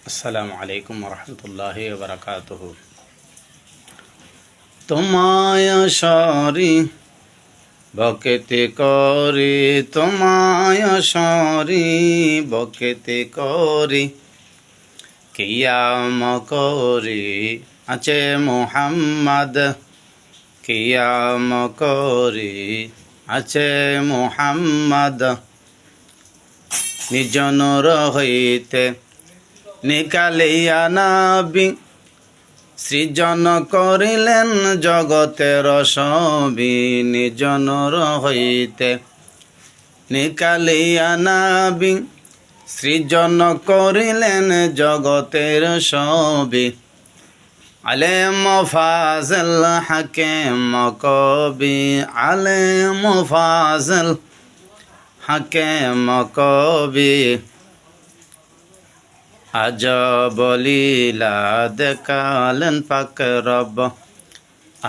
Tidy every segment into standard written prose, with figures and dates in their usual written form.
আসসালামু আলাইকুম রহমতুল্লাহি ওয়া বারাকাতুহু। তোমায় সরি বকেতে করি, তোমায় সরি বকেতে করি, কিয়াম করি আছে মুহাম্মদ, কিয়াম করি আছে মুহাম্মদ। নিজ নূর হইতে নিকালিয়া নবী, সৃজন করিলেন জগতের সবই। নিজ নূর হইতে নিকালিয়া নবী, সৃজন করিলেন জগতের সবই। আলেম ফাজল হাকিম কবি, আলেম ফাজল হাকিম কবি। আজব লীলা দেখালেন পাক রব,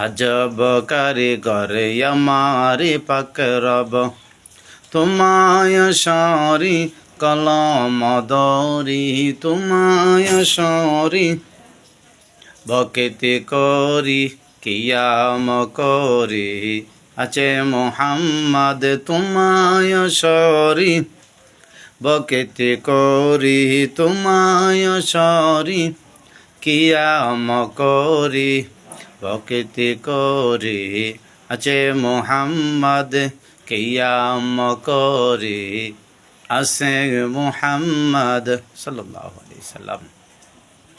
আজব কারিগর আমারি পাক রব। তোমায় সরি কলম দরি, তোমায় সরি বকেতে করি, কিয়াম করি আছে মুহাম্মদ। তোমায় সরি বকেতে করি, তোমায় সরি কিয়াম করি, বকেতে করি আছে মুহাম্মদ, কিয়াম করি আছে মুহাম্মদ সাল্লাল্লাহু আলাইহি সাল্লাম।